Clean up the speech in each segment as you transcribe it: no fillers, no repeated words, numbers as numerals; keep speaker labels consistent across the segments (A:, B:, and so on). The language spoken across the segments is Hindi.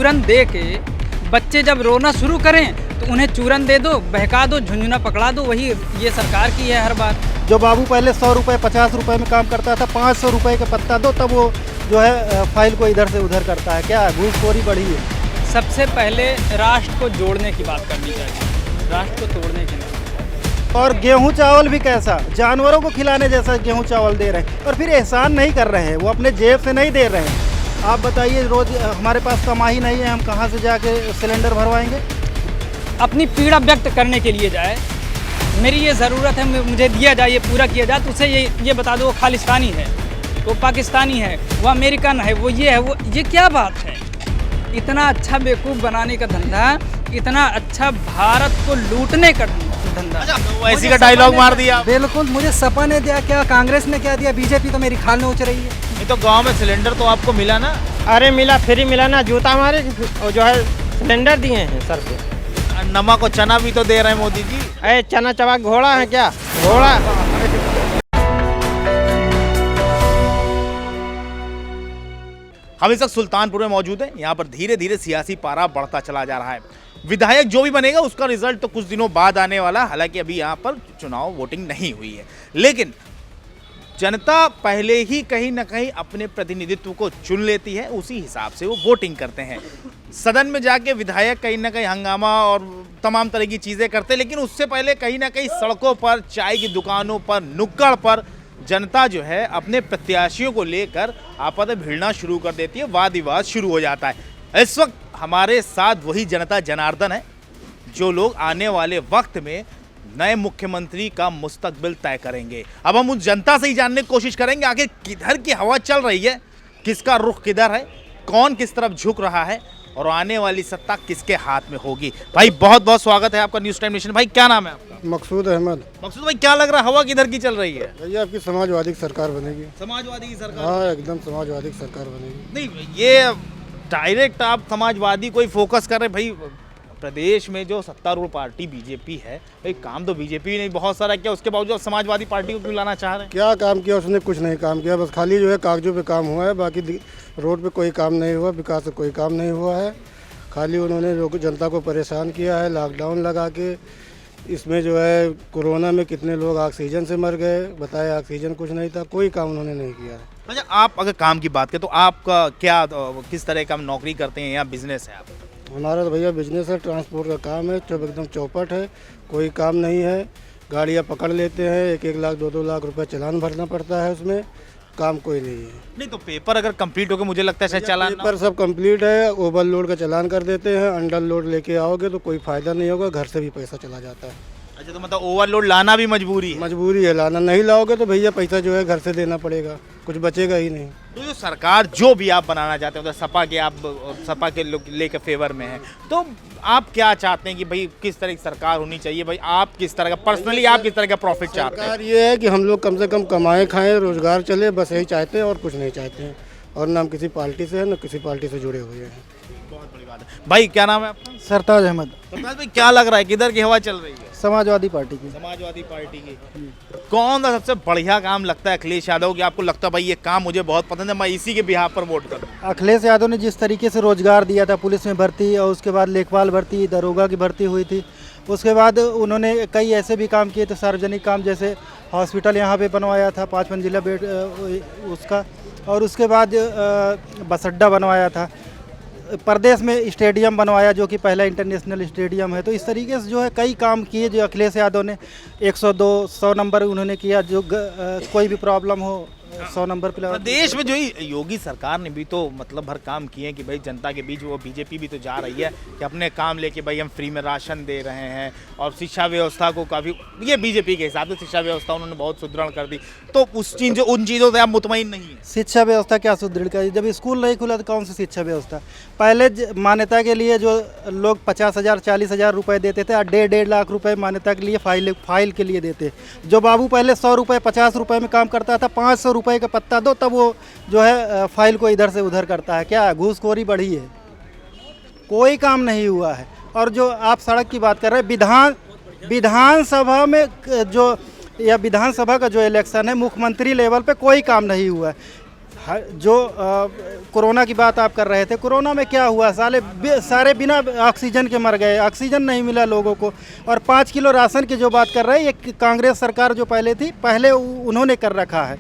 A: चूरन दे के बच्चे जब रोना शुरू करें तो उन्हें चूरन दे दो, बहका दो, झुंझुना पकड़ा दो। वही ये सरकार की है हर बार।
B: जो बाबू पहले 100 रुपये 50 रुपये में काम करता था, 500 रुपये का पत्ता दो तब वो जो है फाइल को इधर से उधर करता है। क्या घूसखोरी बढ़ी है।
A: सबसे पहले राष्ट्र को जोड़ने की बात करनी चाहिए, राष्ट्र को तोड़ने की नहीं।
B: और गेहूं चावल भी कैसा, जानवरों को खिलाने जैसा गेहूं चावल दे रहे हैं और फिर एहसान नहीं कर रहे हैं, वो अपने जेब से नहीं दे रहे हैं। आप बताइए, रोज हमारे पास कमाई नहीं है, हम कहाँ से जाके सिलेंडर भरवाएंगे।
A: अपनी पीड़ा व्यक्त करने के लिए जाए, मेरी ये ज़रूरत है, मुझे दिया जाए, ये पूरा किया जाए, तो उसे ये बता दो वो खालिस्तानी है, वो पाकिस्तानी है, वो अमेरिकन है, वो ये है, वो ये क्या बात है। इतना अच्छा बेवकूफ़ बनाने का धंधा, इतना अच्छा भारत को लूटने का धंधा।
C: तो ऐसी का डायलॉग मार दिया।
D: बिल्कुल, मुझे सपा ने दिया क्या, कांग्रेस ने क्या दिया, बीजेपी तो मेरी खाल नोच रही है।
C: नहीं तो गांव में सिलेंडर तो आपको मिला ना?
E: अरे मिला, फ्री मिला ना, जूता हमारे और जो है सिलेंडर दिए हैं सर पे।
C: नमक और चना भी तो दे रहे हैं मोदी जी।
E: अरे चना चबा घोड़ा है क्या, घोड़ा।
C: हम इस वक्त सुल्तानपुर में मौजूद हैं। यहाँ पर धीरे धीरे सियासी पारा बढ़ता चला जा रहा है। विधायक जो भी बनेगा उसका रिजल्ट तो कुछ दिनों बाद आने वाला, हालांकि अभी यहाँ पर चुनाव वोटिंग नहीं हुई है, लेकिन जनता पहले ही कहीं ना कहीं अपने प्रतिनिधित्व को चुन लेती है, उसी हिसाब से वो वोटिंग करते हैं। सदन में जाके विधायक कहीं ना कहीं हंगामा और तमाम तरह की चीज़ें करते हैं, लेकिन उससे पहले कहीं ना कहीं सड़कों पर, चाय की दुकानों पर, नुक्कड़ पर जनता जो है अपने प्रत्याशियों को लेकर आपस में भिड़ना शुरू कर देती है, वाद विवाद शुरू हो जाता है। इस वक्त हमारे साथ वही जनता जनार्दन है जो लोग आने वाले वक्त में नए मुख्यमंत्री का मुस्तकबिल तय करेंगे। अब हम उस जनता से ही जानने की कोशिश करेंगे आखिर किधर की हवा चल रही है, किसका रुख किधर है, कौन किस तरफ झुक रहा है और आने वाली सत्ता किसके हाथ में होगी। भाई बहुत बहुत स्वागत है आपका न्यूज़ टाइम नेशन। भाई क्या नाम है आपका?
B: मकसूद अहमद।
C: मकसूद भाई क्या लग रहा है, हवा किधर की चल रही है?
B: भैया आपकी समाजवादी सरकार बनेगी।
C: समाजवादी की सरकार?
B: हाँ, एकदम समाजवादी सरकार बनेगी।
C: नहीं, ये डायरेक्ट आप समाजवादी कोई फोकस कर रहे हैं। भाई प्रदेश में जो सत्तारूढ़ पार्टी बीजेपी है, भाई काम तो बीजेपी ने बहुत सारा किया, उसके बावजूद समाजवादी पार्टी को क्यों लाना चाह रहे हैं?
B: क्या काम किया उसने? कुछ नहीं काम किया, बस खाली जो है कागजों पे काम हुआ है, बाकी रोड पे कोई काम नहीं हुआ, विकास से कोई काम नहीं हुआ है। खाली उन्होंने लोग जनता को परेशान किया है, लॉकडाउन लगा के। इसमें जो है कोरोना में कितने लोग ऑक्सीजन से मर गए, बताए ऑक्सीजन कुछ नहीं था, कोई काम उन्होंने नहीं किया है।
C: अच्छा, आप अगर काम की बात करें तो आपका क्या, किस तरह का नौकरी करते हैं या बिजनेस है आप?
B: हमारा तो भैया बिजनेस है, ट्रांसपोर्ट का काम है, जब एकदम चौपट है, कोई काम नहीं है। गाड़ियाँ पकड़ लेते हैं, 1-1 लाख 2-2 लाख रुपए चालान भरना पड़ता है, उसमें काम कोई नहीं है।
C: नहीं तो पेपर अगर कंप्लीट हो गया, मुझे लगता है शायद चालान
B: पेपर सब कंप्लीट है, ओवरलोड का चालान कर देते हैं, अंडर लोड लेके आओगे तो कोई फायदा नहीं होगा, घर से भी पैसा चला जाता है।
C: अच्छा, तो मतलब ओवरलोड लाना भी मजबूरी है?
B: मजबूरी है, लाना नहीं लाओगे तो भैया पैसा जो है घर से देना पड़ेगा, कुछ बचेगा ही नहीं।
C: तो जो सरकार जो भी आप बनाना चाहते हैं, मतलब सपा के, आप सपा के लोग लेकर फेवर में हैं, तो आप क्या चाहते हैं कि भाई किस तरह की सरकार होनी चाहिए? भाई आप किस तरह का, पर्सनली आप किस तरह का प्रॉफिट चाहते हैं?
B: सरकार ये है कि हम लोग कम से कम कमाएं, खाएं, रोजगार चले, बस यही चाहते हैं और कुछ नहीं चाहते हैं। और ना हम किसी पार्टी से है, ना किसी पार्टी से जुड़े हुए हैं।
C: बहुत बड़ी बात है। भाई क्या नाम है आपका?
D: सरताज अहमद।
C: सरताज भाई क्या लग रहा है, किधर की हवा चल रही है?
D: समाजवादी पार्टी की।
C: समाजवादी पार्टी की। कौन सा सबसे बढ़िया काम लगता है अखिलेश यादव की, आपको लगता है भाई ये काम मुझे बहुत पसंद है, मैं इसी के बिहाफ पर वोट करूँ?
B: अखिलेश यादव ने जिस तरीके से रोजगार दिया था, पुलिस में भर्ती और उसके बाद लेखपाल भर्ती, दरोगा की भर्ती हुई थी, उसके बाद उन्होंने कई ऐसे भी काम किए थे सार्वजनिक काम, जैसे हॉस्पिटल यहाँ पे बनवाया था 5 मंजिला बेड उसका, और उसके बाद बस अड्डा बनवाया था, प्रदेश में स्टेडियम बनवाया जो कि पहला इंटरनेशनल स्टेडियम है। तो इस तरीके से जो है कई काम किए जो अखिलेश यादव ने। 102 100 नंबर उन्होंने किया, जो कोई भी प्रॉब्लम हो 100 नंबर पे।
C: प्रदेश में जो योगी सरकार ने भी तो मतलब भर काम किए हैं कि भाई जनता के बीच, वो बीजेपी भी तो जा रही है कि अपने काम लेके भाई हम फ्री में राशन दे रहे हैं, और शिक्षा व्यवस्था को काफ़ी, ये बीजेपी के हिसाब से शिक्षा व्यवस्था उन्होंने बहुत सुदृढ़ कर दी। तो उन चीज़ों से आप मुतमईन नहीं है?
B: शिक्षा व्यवस्था क्या सुदृढ़ करी? जब स्कूल नहीं खुला तो कौन सी शिक्षा व्यवस्था? पहले मान्यता के लिए जो लोग 50,000 40,000 रुपये देते थे, 1.5 लाख रुपए मान्यता के लिए फाइल के लिए देते। जो बाबू पहले 100 रुपये 50 रुपये में काम करता था, 500 रुपये का पत्ता दो तब वो जो है फाइल को इधर से उधर करता है। क्या घूसखोरी बढ़ी है? कोई काम नहीं हुआ है। और जो आप सड़क की बात कर रहे हैं, विधानसभा में जो, या विधानसभा का जो इलेक्शन है, मुख्यमंत्री लेवल पे कोई काम नहीं हुआ है। जो कोरोना की बात आप कर रहे थे, कोरोना में क्या हुआ, सारे बिना ऑक्सीजन के मर गए, ऑक्सीजन नहीं मिला लोगों को। और 5 किलो राशन की जो बात कर रहे हैं, ये कांग्रेस सरकार जो पहले थी, पहले उन्होंने कर रखा है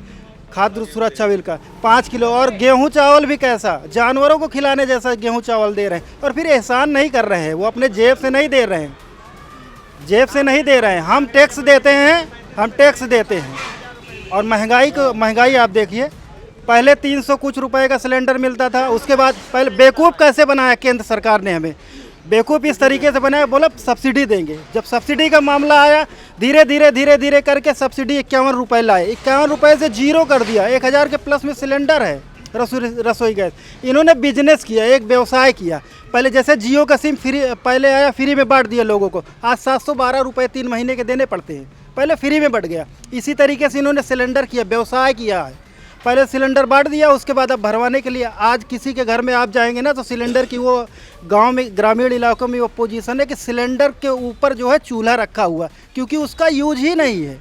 B: खाद्य सुरक्षा बिल का 5 किलो। और गेहूं चावल भी कैसा, जानवरों को खिलाने जैसा गेहूं चावल दे रहे हैं। और फिर एहसान नहीं कर रहे हैं, वो अपने जेब से नहीं दे रहे हैं, जेब से नहीं दे रहे हैं। हम टैक्स देते हैं, हम टैक्स देते हैं। और महंगाई आप देखिए, पहले 300 कुछ रुपए का सिलेंडर मिलता था, उसके बाद पहले बेवकूफ़ कैसे बनाया केंद्र सरकार ने हमें, बेवकूफ़ इस तरीके से बनाया, बोला सब्सिडी देंगे। जब सब्सिडी का मामला आया, धीरे धीरे करके सब्सिडी 51 रुपये लाए, 51 रुपये से जीरो कर दिया। 1000 के प्लस में सिलेंडर है रसोई गैस। इन्होंने बिजनेस किया, एक व्यवसाय किया। पहले जैसे जियो का सिम फ्री पहले आया, फ्री में बांट दिया लोगों को, आज 712 रुपये 3 महीने के देने पड़ते हैं, पहले फ्री में बढ़ गया। इसी तरीके से इन्होंने सिलेंडर किया, व्यवसाय किया है। पहले सिलेंडर बांट दिया, उसके बाद अब भरवाने के लिए आज किसी के घर में आप जाएंगे ना, तो सिलेंडर की वो गांव में, ग्रामीण इलाकों में वो पोजीशन है कि सिलेंडर के ऊपर जो है चूल्हा रखा हुआ, क्योंकि उसका यूज ही नहीं है।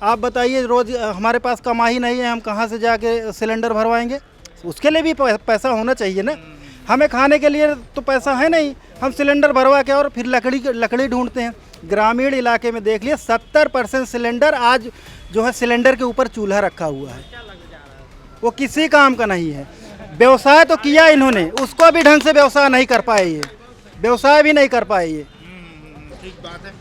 B: आप बताइए, रोज़ हमारे पास कमाई नहीं है, हम कहाँ से जाके सिलेंडर भरवाएंगे? उसके लिए भी पैसा होना चाहिए ना। हमें खाने के लिए तो पैसा है नहीं, हम सिलेंडर भरवा के और फिर लकड़ी ढूंढते हैं। ग्रामीण इलाके में देख लिए 70% सिलेंडर आज जो है सिलेंडर के ऊपर चूल्हा रखा हुआ है, वो किसी काम का नहीं है। व्यवसाय तो किया इन्होंने, उसको भी ढंग से व्यवसाय नहीं कर पाए, ये व्यवसाय भी नहीं कर पाए ये।
C: ठीक बात है।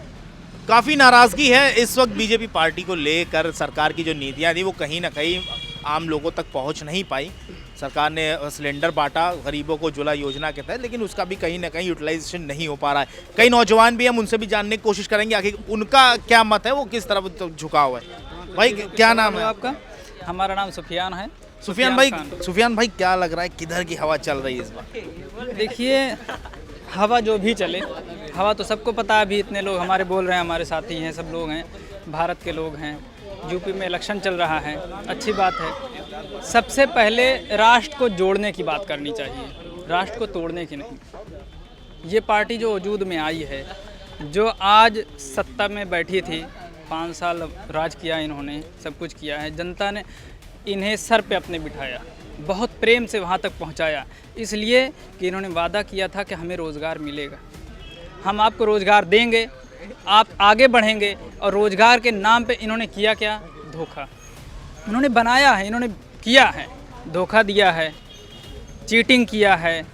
C: काफ़ी नाराज़गी है इस वक्त बीजेपी पार्टी को लेकर। सरकार की जो नीतियाँ थी वो कहीं ना कहीं आम लोगों तक पहुंच नहीं पाई। सरकार ने सिलेंडर बांटा गरीबों को उज्ज्वला योजना के तहत, लेकिन उसका भी कहीं ना कहीं यूटिलाइजेशन नहीं हो पा रहा है। कई नौजवान भी हम उनसे भी जानने की कोशिश करेंगे आखिर उनका क्या मत है, वो किस तरफ झुका हुआ है। भाई क्या नाम है
A: आपका? हमारा नाम सुफियान है।
C: सुफियान भाई क्या लग रहा है, किधर की हवा चल रही है इस बार?
A: देखिए, हवा जो भी चले, हवा तो सबको पता है। अभी इतने लोग हमारे बोल रहे हैं, हमारे साथी हैं, सब लोग हैं, भारत के लोग हैं। यूपी में इलेक्शन चल रहा है, अच्छी बात है। सबसे पहले राष्ट्र को जोड़ने की बात करनी चाहिए, राष्ट्र को तोड़ने की नहीं। ये पार्टी जो वजूद में आई है, जो आज सत्ता में बैठी थी, 5 साल राज किया इन्होंने, सब कुछ किया है। जनता ने इन्हें सर पे अपने बिठाया, बहुत प्रेम से वहाँ तक पहुँचाया, इसलिए कि इन्होंने वादा किया था कि हमें रोज़गार मिलेगा, हम आपको रोज़गार देंगे, आप आगे बढ़ेंगे। और रोज़गार के नाम पे इन्होंने किया क्या? धोखा। इन्होंने बनाया है, इन्होंने किया है, धोखा दिया है, चीटिंग किया है,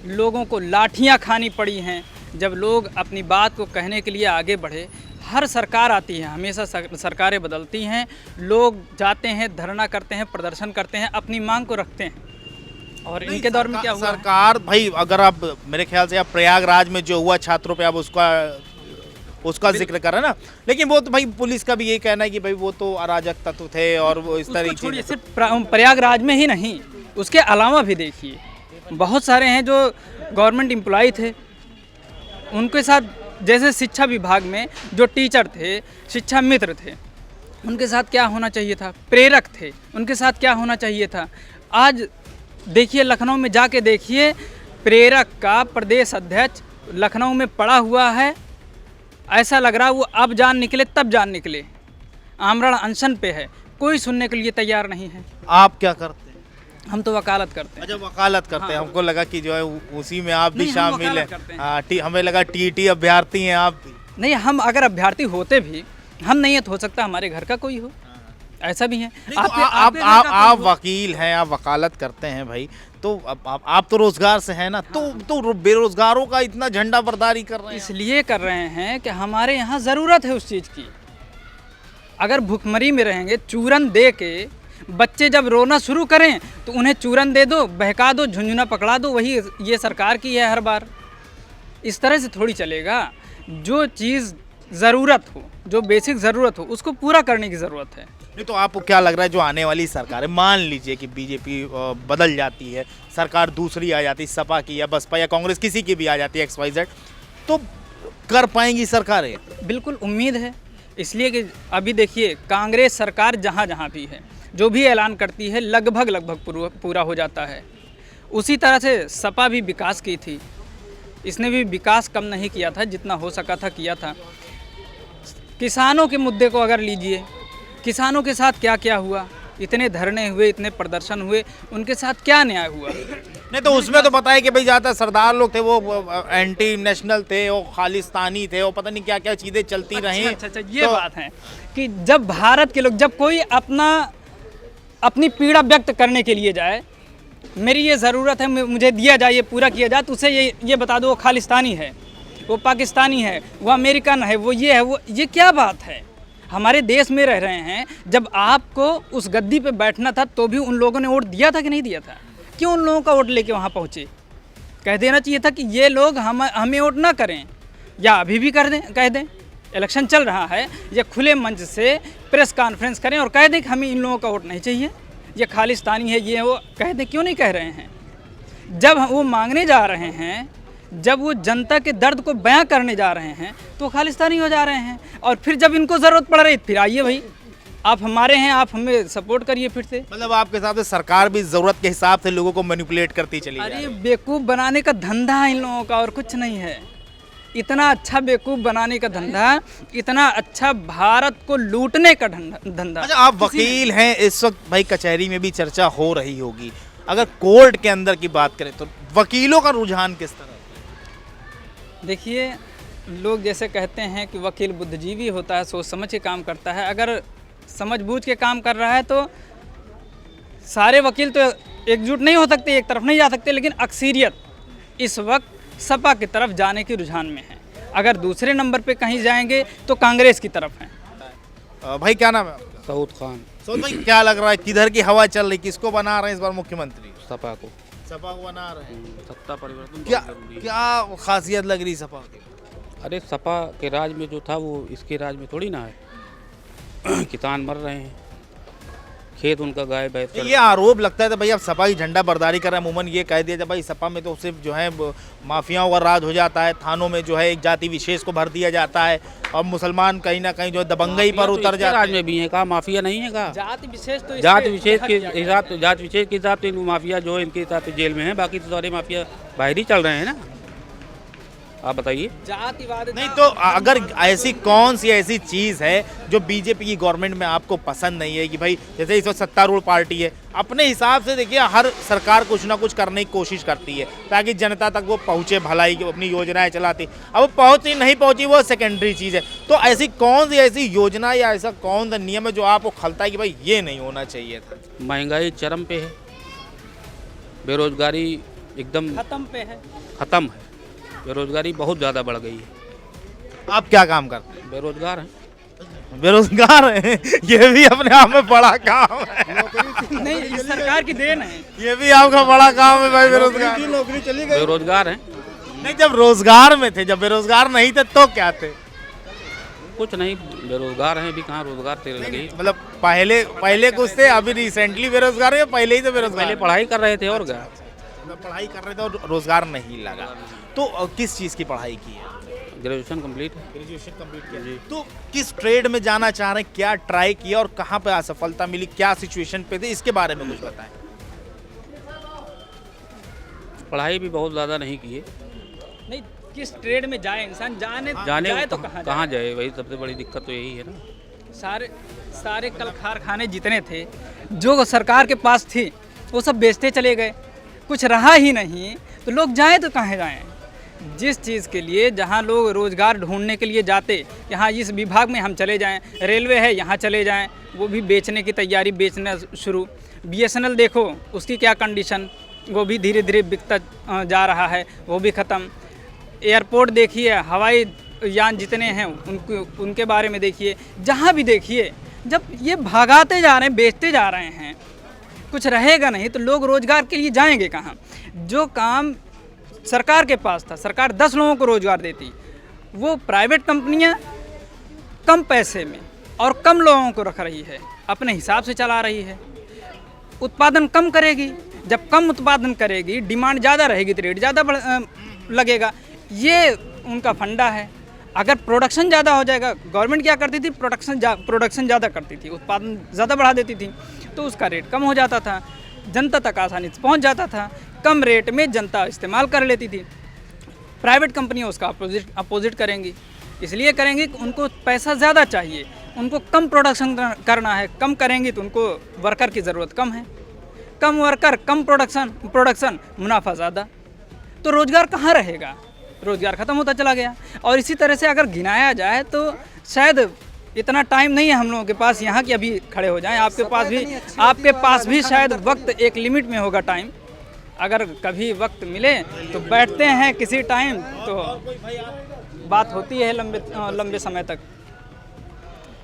A: लोगों को लाठियाँ खानी पड़ी हैं। जब लोग अपनी बात को कहने के लिए आगे बढ़े, हर सरकार आती है, हमेशा सरकारें बदलती हैं, लोग जाते हैं, धरना करते हैं, प्रदर्शन करते हैं, अपनी मांग को रखते हैं। और इनके दौर में क्या हुआ?
C: सरकार भाई, अगर आप मेरे ख्याल से आप प्रयागराज में जो हुआ छात्रों पे आप उसका जिक्र कर रहे हैं ना, लेकिन वो तो भाई पुलिस का भी यही कहना है कि भाई वो तो अराजक तत्व थे और वो इस तरीके से।
A: सिर्फ प्रयागराज में ही नहीं, उसके अलावा भी देखिए बहुत सारे हैं जो गवर्नमेंट एम्प्लॉय थे, उनके साथ जैसे शिक्षा विभाग में जो टीचर थे, शिक्षा मित्र थे, उनके साथ क्या होना चाहिए था? प्रेरक थे, उनके साथ क्या होना चाहिए था? आज देखिए, लखनऊ में जाके देखिए, प्रेरक का प्रदेश अध्यक्ष लखनऊ में पड़ा हुआ है। ऐसा लग रहा है वो अब जान निकले तब जान निकले, आमरण अनशन पे है, कोई सुनने के लिए तैयार नहीं है।
C: आप क्या करते हैं?
A: हम तो वकालत करते हैं।
C: अच्छा, वकालत करते हैं। हमको लगा कि जो है उसी में आप भी शामिल हैं। हमें लगा टीटी अभ्यर्थी हैं आप भी।
A: नहीं, हम अगर अभ्यर्थी होते भी, हम नहीं है तो हो सकता हमारे घर का कोई हो, ऐसा भी है।
C: आप वकील हैं, आप वकालत करते हैं भाई, तो आप तो रोजगार से हैं ना, तो बेरोजगारों का इतना झंडा बरदारी कर रहे हैं।
A: इसलिए कर रहे हैं कि हमारे यहाँ ज़रूरत है उस चीज़ की। अगर भुखमरी में रहेंगे, चूरन दे के बच्चे जब रोना शुरू करें तो उन्हें चूरन दे दो, बहका दो, झुंझुना पकड़ा दो, वही ये सरकार की है हर बार। इस तरह से थोड़ी चलेगा। जो चीज़ ज़रूरत हो, जो बेसिक ज़रूरत हो, उसको पूरा करने की ज़रूरत है।
C: नहीं तो आपको क्या लग रहा है, जो आने वाली सरकार है, मान लीजिए कि बीजेपी बदल जाती है, सरकार दूसरी आ जाती, सपा की या बसपा या कांग्रेस किसी की भी आ जाती है, XYZ, तो कर पाएंगी सरकारें?
A: बिल्कुल उम्मीद है, इसलिए कि अभी देखिए कांग्रेस सरकार जहाँ जहाँ भी है, जो भी ऐलान करती है लगभग पूरा हो जाता है। उसी तरह से सपा भी विकास की थी, इसने भी विकास कम नहीं किया था, जितना हो सका था किया था। किसानों के मुद्दे को अगर लीजिए, किसानों के साथ क्या क्या हुआ, इतने धरने हुए, इतने प्रदर्शन हुए, उनके साथ क्या न्याय हुआ?
C: नहीं तो उसमें तो बताया कि भाई ज़्यादा सरदार लोग थे, वो एंटी नेशनल थे, वो खालिस्तानी थे, वो पता नहीं क्या क्या चीज़ें चलती रहीं।
A: अच्छा, ये बात है कि जब भारत के लोग, जब कोई अपनी पीड़ा व्यक्त करने के लिए जाए, मेरी ये ज़रूरत है, मुझे दिया जाए, ये पूरा किया जाए, तो उसे ये बता दो वो खालिस्तानी है, वो पाकिस्तानी है, वो अमेरिकन है, वो ये है, वो ये क्या बात है? हमारे देश में रह रहे हैं, जब आपको उस गद्दी पे बैठना था तो भी उन लोगों ने वोट दिया था कि नहीं दिया था? क्यों उन लोगों का वोट लेके वहाँ पहुँचे? कह देना चाहिए था कि ये लोग हमें वोट ना करें, या अभी भी कर दें, कह दें इलेक्शन चल रहा है, या खुले मंच से प्रेस कॉन्फ्रेंस करें और कह दें कि हमें इन लोगों का वोट नहीं चाहिए, ये खालिस्तानी है, ये वो कह दें। क्यों नहीं कह रहे हैं? जब वो मांगने जा रहे हैं, जब वो जनता के दर्द को बयां करने जा रहे हैं, तो खालिस्तानी हो जा रहे हैं। और फिर जब इनको ज़रूरत पड़ रही, फिर आइए भाई, आप हमारे हैं, आप हमें सपोर्ट करिए फिर से।
C: मतलब आपके हिसाब से सरकार भी ज़रूरत के हिसाब से लोगों को मैनिपुलेट करती चली जा रही
A: अरे
C: है।
A: बेवकूफ़ बनाने का धंधा है इन लोगों का, और कुछ नहीं है। इतना अच्छा बेवकूफ़ बनाने का धंधा, इतना अच्छा भारत को लूटने का धंधा।
C: अच्छा, आप वकील हैं, इस वक्त भाई कचहरी में भी चर्चा हो रही होगी, अगर कोर्ट के अंदर की बात करें तो वकीलों का रुझान किस तरह?
A: देखिए, लोग जैसे कहते हैं कि वकील बुद्धिजीवी होता है, सोच समझ के काम करता है। अगर समझ बूझ के काम कर रहा है तो सारे वकील तो एकजुट नहीं हो सकते, एक तरफ नहीं जा सकते, लेकिन अक्सरियत इस वक्त सपा की तरफ जाने के रुझान में है। अगर दूसरे नंबर पे कहीं जाएंगे तो कांग्रेस की तरफ है।
C: भाई क्या नाम है आपका?
F: सऊद खान।
C: सऊद भाई, क्या लग रहा है किधर की हवा चल रही, किसको बना रहे हैं इस बार मुख्यमंत्री?
F: सपा को।
C: सपा को बना रहे हैं।
F: सत्ता परिवर्तन
C: क्या
F: बहुत जरूरी है।
C: क्या खासियत लग रही सपा की?
F: अरे सपा के राज में जो था वो इसके राज में थोड़ी ना है। किसान मर रहे हैं, खेत उनका गाय भैंस
C: ये आरोप लगता है तो भाई अब सपा ही झंडा बरदारी कर रहा है। अमूमन ये कह दिया जब भाई सपा में तो सिर्फ जो है माफियाओं का राज हो जाता है, थानों में जो है एक जाति विशेष को भर दिया जाता है, और मुसलमान कहीं ना कहीं जो है दबंगई पर उतर जाते
F: राज
C: हैं।
F: में भी है, कहा माफिया नहीं है, कहा
A: जाति विशेष तो
F: जात विशेष के हिसाब से, जात विशेष के हिसाब से इनको माफिया जो है इनके हिसाब से जेल में है, बाकी तो सारे माफिया बाहर ही चल रहे हैं ना। आप बताइए।
A: जातिवाद
C: नहीं तो अगर ऐसी कौन सी ऐसी चीज़ है जो बीजेपी की गवर्नमेंट में आपको पसंद नहीं है कि भाई जैसे इस वक्त सत्तारूढ़ पार्टी है, अपने हिसाब से देखिए हर सरकार कुछ ना कुछ करने की कोशिश करती है ताकि जनता तक वो पहुँचे, भलाई की अपनी योजनाएं चलाती। अब वो पहुँची नहीं पहुँची वो सेकेंडरी चीज़ है। तो ऐसी कौन सी ऐसी योजना या ऐसा कौन सा नियम है जो आपको खलता है कि भाई ये नहीं होना चाहिए था?
F: महंगाई चरम पे है, बेरोजगारी एकदम
A: खत्म पे है।
F: खत्म है, बेरोजगारी बहुत ज़्यादा बढ़ गई है।
C: आप क्या काम करते हैं?
F: बेरोजगार हैं।
C: बेरोजगार हैं, ये भी अपने आप में बड़ा काम है।
A: नहीं, ये सरकार की देन है।
C: ये भी आपका बड़ा काम है भाई, बेरोजगार।
B: नौकरी चली गई।
F: बेरोजगार हैं,
C: नहीं, जब रोजगार में थे, जब बेरोजगार नहीं थे तो क्या थे?
F: कुछ नहीं, बेरोजगार हैं, भी कहाँ रोजगार तेरे लगे।
C: मतलब पहले कुछ थे, अभी रिसेंटली बेरोजगार है, पहले ही तो बेरोजगार?
F: पहले पढ़ाई कर रहे थे और क्या।
C: पढ़ाई कर रहे थे और रोजगार नहीं लगा। तो किस चीज़ की पढ़ाई की है?
F: ग्रेजुएशन कंप्लीट है।
C: ग्रेजुएशन कंप्लीट किया। तो किस ट्रेड में जाना चाह रहे हैं, क्या ट्राई किया और कहाँ पे असफलता मिली, क्या सिचुएशन पे थे, इसके बारे में कुछ बताएं।
F: पढ़ाई भी बहुत ज़्यादा नहीं की है।
A: नहीं, किस ट्रेड में जाए इंसान, जाए
F: जाने
A: तो
F: कहाँ जाए, वही सबसे बड़ी दिक्कत तो यही है ना।
A: सारे कल कारखाने जितने थे जो सरकार के पास थे वो सब बेचते चले गए, कुछ रहा ही नहीं, तो लोग जाएं तो कहाँ जाएं? जिस चीज़ के लिए जहाँ लोग रोज़गार ढूंढने के लिए जाते, यहाँ इस विभाग में हम चले जाएं, रेलवे है यहाँ चले जाएं, वो भी बेचने की तैयारी, बेचना शुरू। BSNL देखो उसकी क्या कंडीशन, वो भी धीरे धीरे बिकता जा रहा है, वो भी ख़त्म। एयरपोर्ट देखिए, हवाई यान जितने हैं उनके बारे में देखिए, जहाँ भी देखिए, जब ये भागाते जा रहे हैं, बेचते जा रहे हैं, कुछ रहेगा नहीं तो लोग रोज़गार के लिए जाएंगे कहाँ? जो काम सरकार के पास था, सरकार 10 लोगों को रोज़गार देती, वो प्राइवेट कंपनियां कम पैसे में और कम लोगों को रख रही है, अपने हिसाब से चला रही है। उत्पादन कम करेगी, जब कम उत्पादन करेगी, डिमांड ज़्यादा रहेगी तो रेट ज़्यादा लगेगा। ये उनका फंडा है। अगर प्रोडक्शन ज़्यादा हो जाएगा, गवर्नमेंट क्या करती थी, प्रोडक्शन ज़्यादा करती थी, उत्पादन ज़्यादा बढ़ा देती थी, तो उसका रेट कम हो जाता था, जनता तक आसानी से पहुंच जाता था, कम रेट में जनता इस्तेमाल कर लेती थी। प्राइवेट कंपनियां उसका अपोजिट करेंगी, इसलिए करेंगी कि उनको पैसा ज़्यादा चाहिए, उनको कम प्रोडक्शन करना है, कम करेंगी तो उनको वर्कर की ज़रूरत कम है, कम वर्कर कम प्रोडक्शन मुनाफा ज़्यादा, तो रोज़गार कहाँ रहेगा, रोज़गार ख़त्म होता चला गया। और इसी तरह से अगर गिनाया जाए तो शायद इतना टाइम नहीं है हम लोगों के पास यहाँ कि अभी खड़े हो जाएं। आपके पास भी शायद वक्त एक लिमिट में होगा टाइम, अगर कभी वक्त मिले तो बैठते हैं किसी टाइम तो बात होती है लंबे समय तक।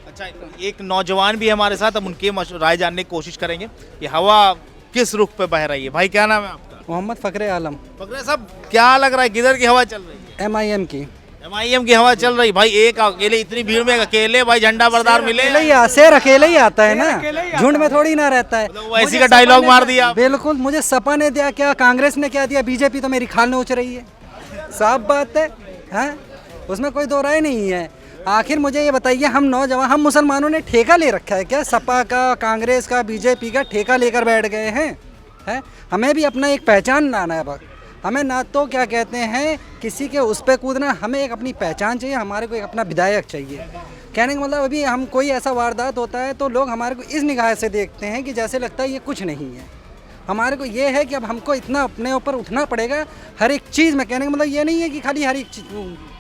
C: अच्छा, एक नौजवान भी है हमारे साथ, हम उनकी राय जानने की कोशिश करेंगे कि हवा किस रुख पे बह रही है। भाई क्या नाम है आपका?
D: मोहम्मद फ़खरे आलम,
C: फकरे साहब, क्या लग रहा है किधर की हवा चल रही है?
D: MIM की।
C: MIM की हवा चल रही। भाई एक अकेले इतनी भीड़ में अकेले भाई झंडा बरदार मिले,
D: शेर अकेले ही आता है ना, झुंड में थोड़ी ना रहता है।
C: वो ऐसी का डायलॉग मार दिया।
D: बिल्कुल, मुझे सपा ने दिया क्या, कांग्रेस ने क्या दिया, बीजेपी तो मेरी खाल नोच रही है, साफ बात है, हाँ, उसमें कोई दो राय नहीं है। आखिर मुझे ये बताइए, हम नौजवान, हम मुसलमानों ने ठेका ले रखा है क्या? सपा का, कांग्रेस का, बीजेपी का ठेका लेकर बैठ गए हैं? हमें भी अपना एक पहचान लाना है। वक्त हमें ना तो क्या कहते हैं किसी के उस पर कूदना, हमें एक अपनी पहचान चाहिए, हमारे को एक अपना विधायक चाहिए। कहने का मतलब अभी हम कोई ऐसा वारदात होता है तो लोग हमारे को इस निगाह से देखते हैं कि जैसे लगता है ये कुछ नहीं है। हमारे को ये है कि अब हमको इतना अपने ऊपर उठना पड़ेगा हर एक चीज़ में। कहने का मतलब ये नहीं है कि खाली हर एक चीज़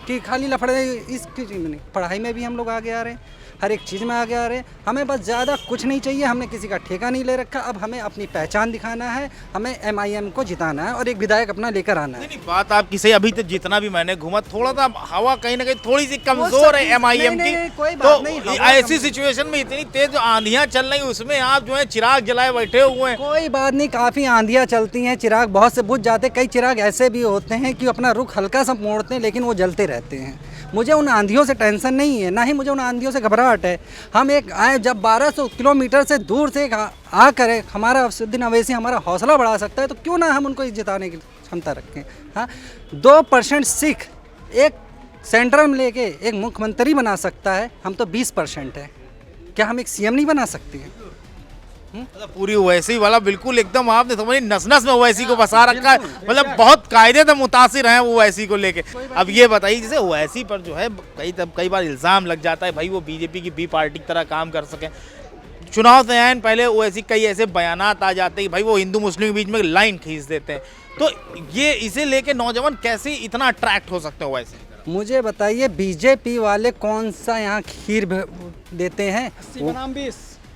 D: कि खाली लफड़े इसकी चीज़ में नहीं, पढ़ाई में भी हम लोग आगे आ रहे हैं, हर एक चीज़ में आगे आ रहे हैं। हमें बस ज़्यादा कुछ नहीं चाहिए, हमने किसी का ठेका नहीं ले रखा। अब हमें अपनी पहचान दिखाना है, हमें MIM को जिताना है और एक विधायक अपना लेकर आना है।
C: नहीं, बात आपकी सही। अभी तो जितना भी मैंने घूमा, थोड़ा सा हवा कहीं ना कहीं थोड़ी सी कमजोर है MIM की।
D: कोई बात नहीं,
C: तो ऐसी सिचुएशन में इतनी तेज आंधियां चल रही, उसमें आप जो है चिराग जलाए बैठे हुए हैं।
D: कोई बात नहीं, काफ़ी आंधियाँ चलती हैं, चिराग बहुत से बुझ जाते। कई चिराग ऐसे भी होते हैं कि अपना रुख हल्का सा मोड़ते हैं लेकिन वो जलते रहते हैं। मुझे उन आंधियों से टेंशन नहीं है, ना ही मुझे उन आंधियों से घबराहट है। हम एक आए, जब 1200 किलोमीटर से दूर से आ कर हमारा अफसुद्दीन अवैसी हमारा हौसला बढ़ा सकता है तो क्यों ना हम उनको जिताने की क्षमता रखें। हाँ, 2% सिख एक सेंट्रल में लेके एक मुख्यमंत्री बना सकता है, हम तो 20% है, क्या हम एक CM नहीं बना सकते हैं?
C: मतलब पूरी ओवैसी वाला बिल्कुल एकदम आपने समझ नस नस में ओवैसी को बसा रखा है। मतलब बहुत कायदे से मुतासिर हैं वो ओवैसी को लेके। अब ये बताइए, जैसे ओवैसी पर जो है कई बार इल्ज़ाम लग जाता है भाई वो बीजेपी की बी पार्टी की तरह काम कर सके। चुनाव से आए पहले ओवैसी कई ऐसे बयानात आ जाते हैं भाई वो हिंदू मुस्लिम के बीच में लाइन खींच देते हैं, तो ये इसे लेके नौजवान कैसे इतना अट्रैक्ट हो सकते हैं ओवैसी?
D: मुझे बताइए, बीजेपी वाले कौन सा यहाँ खीर देते हैं?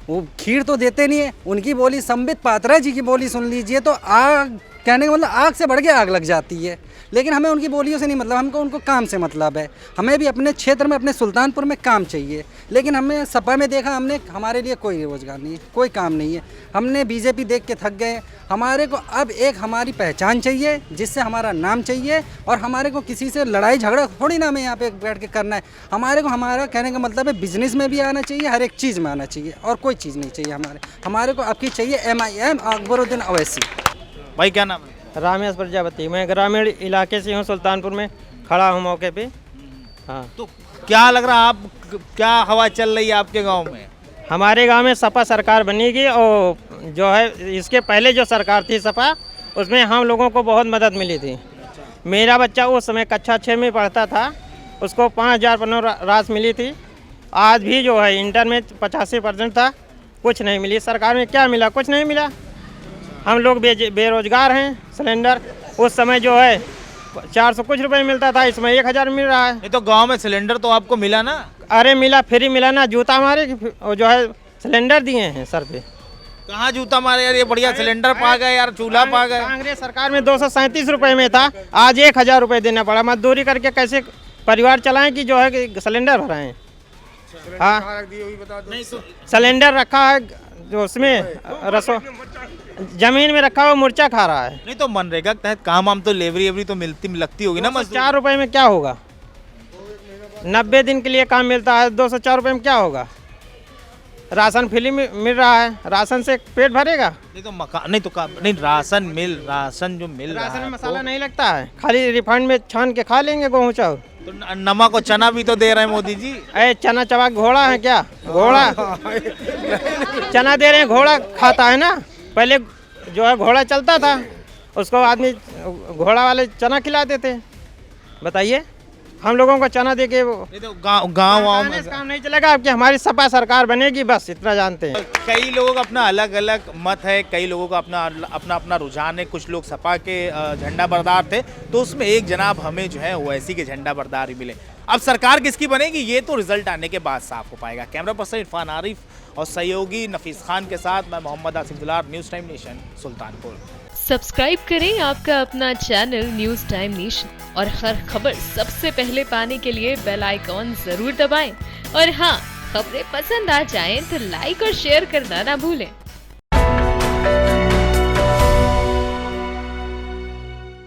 D: वो खीर तो देते नहीं है। उनकी बोली, संबित पात्रा जी की बोली सुन लीजिए तो आग, कहने का मतलब आग से बढ़ के आग लग जाती है। लेकिन हमें उनकी बोलियों से नहीं मतलब, हमको उनको काम से मतलब है। हमें भी अपने क्षेत्र में, अपने सुल्तानपुर में काम चाहिए। लेकिन हमने सपा में देखा, हमने हमारे लिए कोई रोज़गार नहीं है, कोई काम नहीं है। हमने बीजेपी देख के थक गए। हमारे को अब एक हमारी पहचान चाहिए जिससे हमारा नाम चाहिए, और हमारे को किसी से लड़ाई झगड़ा थोड़ी ना हमें यहाँ पे बैठ के करना है। हमारे को, हमारा कहने का मतलब है बिजनेस में भी आना चाहिए, हर एक चीज़ में आना चाहिए, और कोई चीज़ नहीं चाहिए हमारे को आपकी चाहिए MIM अकबरुद्दीन अवैसी।
C: भाई क्या नाम है?
E: रामेश प्रजापति। मैं ग्रामीण इलाके से हूँ, सुल्तानपुर में खड़ा हूँ मौके पे। हाँ,
C: तो क्या लग रहा है, आप क्या हवा चल रही है आपके गांव में?
E: हमारे गांव में सपा सरकार बनेगी, और जो है इसके पहले जो सरकार थी सपा, उसमें हम लोगों को बहुत मदद मिली थी। मेरा बच्चा उस समय कक्षा 6 में पढ़ता था, उसको 5000 राशि मिली थी। आज भी जो है इंटर में 85% था, कुछ नहीं मिली। सरकार में क्या मिला? कुछ नहीं मिला। हम लोग बेरोजगार हैं। सिलेंडर उस समय जो है 400 कुछ रुपए मिलता था, इसमें 1000 मिल रहा है।
C: नहीं तो गांव में सिलेंडर तो आपको मिला ना?
E: अरे मिला, फ्री मिला ना। जूता हमारे जो है सिलेंडर दिए हैं सर पे।
C: कहाँ जूता मारे यार, ये बढ़िया सिलेंडर पा गए यार, चूल्हा पा गए।
E: कांग्रेस सरकार में 237 रुपए में था, आज 1000 रुपए देना पड़ा। मजदूरी करके कैसे परिवार चलाएं कि जो है कि सिलेंडर भराएं। हाँ, सिलेंडर रखा है जो उसमें जमीन में रखा हुआ मुर्चा खा रहा है।
C: नहीं तो मनरेगा के तहत काम हम तो लेवरी तो लगती होगी ना।
E: 4 रुपए में क्या होगा? 90 दिन के लिए काम मिलता है, 204 रुपए में क्या होगा? राशन फ्री मिल रहा है, राशन से पेट भरेगा?
C: नहीं तो मकान नहीं तो नहीं, राशन जो मिल रहा है,
E: राशन में मसाला नहीं लगता है, खाली रिफाइंड में छान के खा लेंगे गेहूँ चावल।
C: तो नमक और चना भी तो दे रहे हैं मोदी जी।
E: अरे चना चबा घोड़ा है क्या? घोड़ा चना दे रहे हैं, घोड़ा खाता है ना। पहले जो है घोड़ा चलता था, उसको आदमी घोड़ा वाले चना खिलाते थे। बताइए, हम लोगों को चना दे के वो
C: नहीं तो गाँव
E: बताने से काम नहीं चलेगा। अब कि हमारी सपा सरकार बनेगी, बस इतना जानते हैं।
C: कई लोगों का अपना अलग अलग मत है, कई लोगों का अपना रुझान है। कुछ लोग सपा के झंडा बरदार थे, तो उसमें एक जनाब हमें जो है ओवैसी के झंडा बरदार ही मिले। अब सरकार किसकी बनेगी ये तो रिजल्ट आने के बाद साफ हो पाएगा। कैमरा पर्सन इरफान आरिफ और सहयोगी नफीस खान के साथ मैं मोहम्मद आसिफ दुलार, news time nation, Sultanpur.
G: Subscribe करें आपका अपना चैनल न्यूज़ टाइम नेशन और हर खबर सबसे पहले पाने के लिए बेल आइकॉन जरूर दबाएं। और हाँ, खबरें पसंद आ जाएं तो लाइक और शेयर करना ना भूलें।